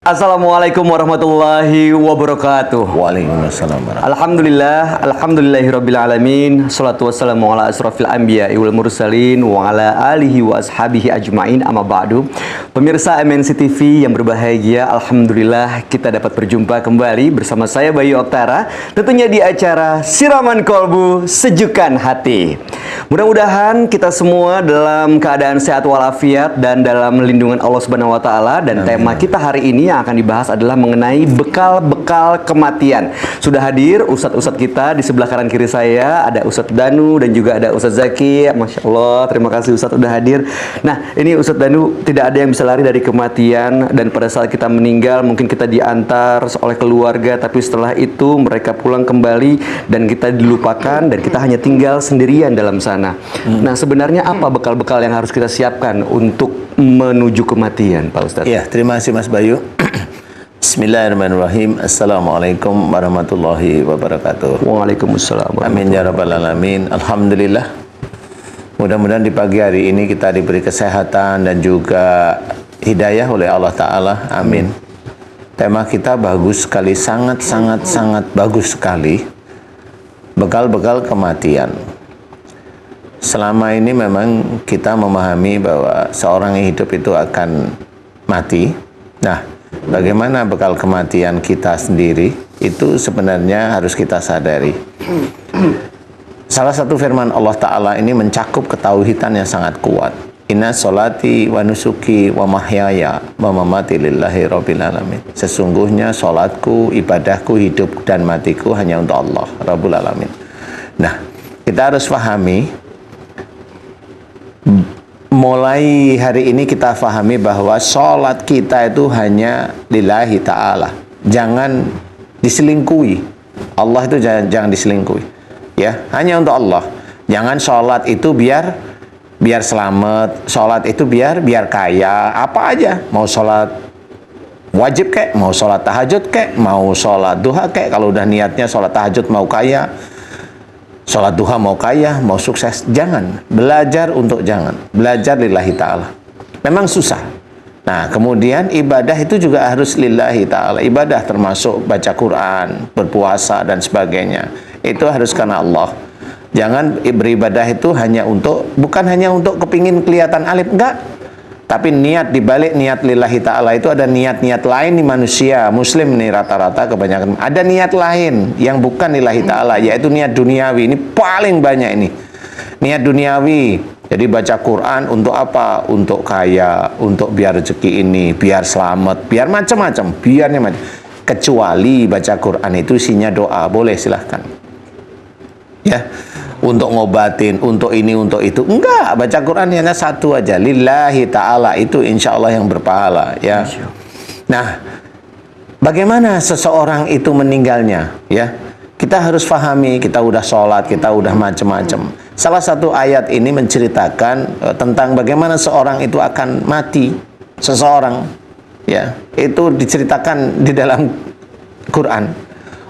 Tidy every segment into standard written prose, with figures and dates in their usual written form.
Assalamualaikum warahmatullahi wabarakatuh. Waalaikumsalam warahmatullahi. Alhamdulillahirabbil alamin. Shalatu wassalamu ala asrofil anbiya'i wal mursalin wa ala alihi wa ashabihi ajmain, amma ba'du. Pemirsa MNC TV yang berbahagia, alhamdulillah kita dapat berjumpa kembali bersama saya Bayu Oktara, tentunya di acara Siraman Kolbu Sejukan Hati. Mudah-mudahan kita semua dalam keadaan sehat walafiat dan dalam lindungan Allah Subhanahu wa taala. Dan tema kita hari ini yang akan dibahas adalah mengenai bekal-bekal kematian. Sudah hadir ustadz-ustadz kita di sebelah kanan kiri saya, ada Ustadz Danu dan juga ada Ustadz Zaki. Masya Allah, terima kasih Ustadz sudah hadir. Nah, ini Ustadz Danu, tidak ada yang bisa lari dari kematian, dan pada saat kita meninggal mungkin kita diantar oleh keluarga, tapi setelah itu mereka pulang kembali dan kita dilupakan dan kita hanya tinggal sendirian dalam sana. Nah, sebenarnya apa bekal-bekal yang harus kita siapkan untuk menuju kematian, Pak Ustadz? Ya, terima kasih Mas Bayu. Bismillahirrahmanirrahim. Assalamualaikum warahmatullahi wabarakatuh. Waalaikumsalam. Amin ya rabbal alamin. Alhamdulillah. Mudah-mudahan di pagi hari ini kita diberi kesehatan dan juga hidayah oleh Allah Ta'ala. Amin. Tema kita bagus sekali, sangat bagus sekali. Bekal-bekal kematian. Selama ini memang kita memahami bahwa seorang yang hidup itu akan mati. Nah, bagaimana bekal kematian kita sendiri itu sebenarnya harus kita sadari. Salah satu firman Allah Ta'ala ini mencakup ketauhidan yang sangat kuat. Inna sholati wa nusuki wa mahyaya wa mamati lillahi rabbil alamin. Sesungguhnya sholatku, ibadahku, hidup dan matiku hanya untuk Allah Rabbul Alamin. Nah, kita harus pahami, mulai hari ini kita pahami bahwa sholat kita itu hanya lillahi ta'ala. Jangan diselingkuhi. Allah itu jangan diselingkuhi. Ya, hanya untuk Allah. Jangan sholat itu biar selamat. Sholat itu biar kaya. Apa aja. Mau sholat wajib kek, mau sholat tahajud kek, mau sholat duha kek. Kalau udah niatnya sholat tahajud mau kaya, sholat duha mau kaya, mau sukses, jangan. Belajar untuk jangan. Belajar lillahi ta'ala. Memang susah. Nah, kemudian ibadah itu juga harus lillahi ta'ala. Ibadah termasuk baca Quran, berpuasa, dan sebagainya. Itu harus karena Allah. Jangan beribadah itu bukan hanya untuk kepingin kelihatan alim, enggak. Tapi niat dibalik niat lillahi ta'ala itu ada niat-niat lain di manusia. Muslim nih rata-rata kebanyakan. Ada niat lain yang bukan lillahi ta'ala, yaitu niat duniawi. Ini paling banyak ini. Niat duniawi. Jadi baca Quran untuk apa? Untuk kaya, untuk biar rezeki ini, biar selamat, biar macam-macam, biarnya macam. Kecuali baca Quran itu isinya doa. Boleh, silahkan. Ya. Untuk ngobatin, untuk ini, untuk itu. Enggak, baca Quran hanya satu aja. Lillahi ta'ala, itu insya Allah yang berpahala. Ya. Nah, bagaimana seseorang itu meninggalnya? Ya, kita harus pahami, kita udah sholat, kita udah macam-macam. Salah satu ayat ini menceritakan tentang bagaimana seorang itu akan mati. Seseorang, ya, itu diceritakan di dalam Quran.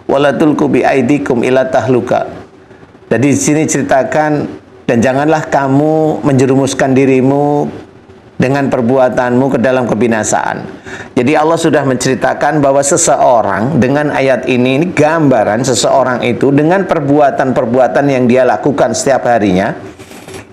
Wala tulqu bi aidikum ila tahluka. Jadi di sini ceritakan, dan janganlah kamu menjerumuskan dirimu dengan perbuatanmu ke dalam kebinasaan. Jadi Allah sudah menceritakan bahwa seseorang dengan ayat ini gambaran seseorang itu dengan perbuatan-perbuatan yang dia lakukan setiap harinya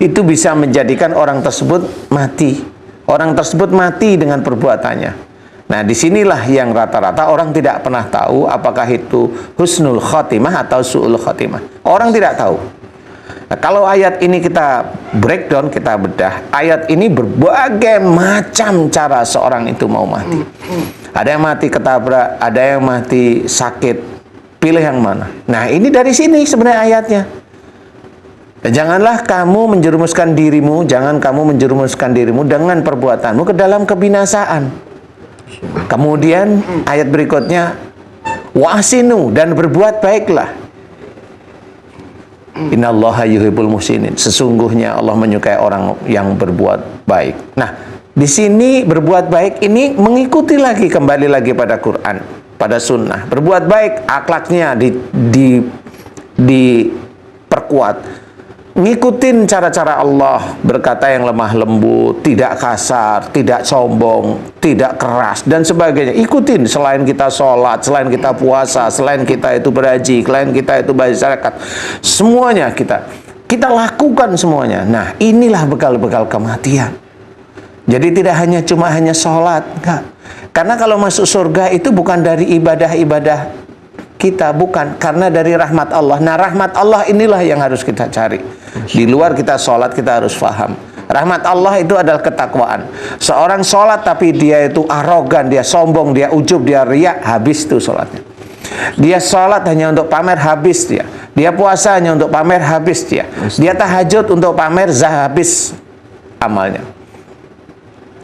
itu bisa menjadikan orang tersebut mati. Orang tersebut mati dengan perbuatannya. Nah, disinilah yang rata-rata orang tidak pernah tahu apakah itu husnul khotimah atau su'ul khotimah. Orang tidak tahu. Nah, kalau ayat ini kita breakdown, kita bedah, ayat ini berbagai macam cara seorang itu mau mati. Ada yang mati ketabrak, ada yang mati sakit. Pilih yang mana? Nah, ini dari sini sebenarnya ayatnya. Dan janganlah kamu menjerumuskan dirimu, jangan kamu menjerumuskan dirimu dengan perbuatanmu ke dalam kebinasaan. Kemudian ayat berikutnya, wa'asinu, dan berbuat baiklah. Innallaha yuhibbul muhsinin. Sesungguhnya Allah menyukai orang yang berbuat baik. Nah, di sini berbuat baik ini mengikuti lagi, kembali lagi pada Quran, pada sunnah. Berbuat baik, akhlaknya diperkuat. ngikutin cara-cara Allah, berkata yang lemah lembut, tidak kasar, tidak sombong, tidak keras, dan sebagainya. Ikutin, selain kita sholat, selain kita puasa, selain kita itu berhaji, selain kita itu bayar zakat, semuanya kita lakukan semuanya. Nah, inilah bekal-bekal kematian. Jadi tidak hanya sholat, enggak. Karena kalau masuk surga itu bukan dari ibadah-ibadah kita, bukan, karena dari rahmat Allah. Nah, rahmat Allah inilah yang harus kita cari. Di luar kita sholat, kita harus paham rahmat Allah itu adalah ketakwaan. Seorang sholat tapi dia itu arogan, dia sombong, dia ujub, dia riak, habis tuh sholatnya. Dia sholat hanya untuk pamer, habis dia. Dia puasa hanya untuk pamer, habis dia. Dia tahajud untuk pamer, habis amalnya.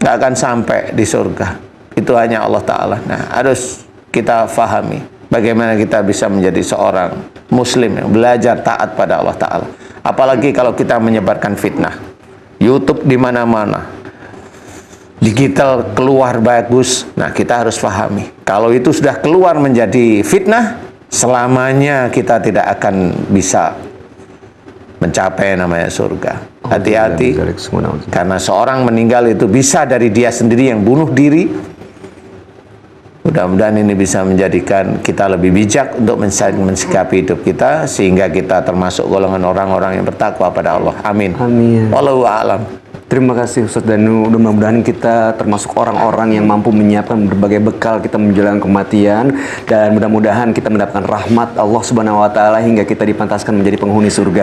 Gak akan sampai di surga. Itu hanya Allah Ta'ala. Nah, harus kita fahami bagaimana kita bisa menjadi seorang muslim yang belajar taat pada Allah Ta'ala. Apalagi kalau kita menyebarkan fitnah. YouTube di mana-mana. Digital keluar bagus. Nah, kita harus pahami. Kalau itu sudah keluar menjadi fitnah, selamanya kita tidak akan bisa mencapai namanya surga. Hati-hati. Karena seorang meninggal itu bisa dari dia sendiri yang bunuh diri. Mudah-mudahan ini bisa menjadikan kita lebih bijak untuk mensikapi hidup kita, sehingga kita termasuk golongan orang-orang yang bertakwa pada Allah. Amin. Amin. Wallahu a'lam. Terima kasih Ustaz Danu. Mudah-mudahan kita termasuk orang-orang yang mampu menyiapkan berbagai bekal kita menjelang kematian, dan mudah-mudahan kita mendapatkan rahmat Allah Subhanahu wa taala hingga kita dipantaskan menjadi penghuni surga.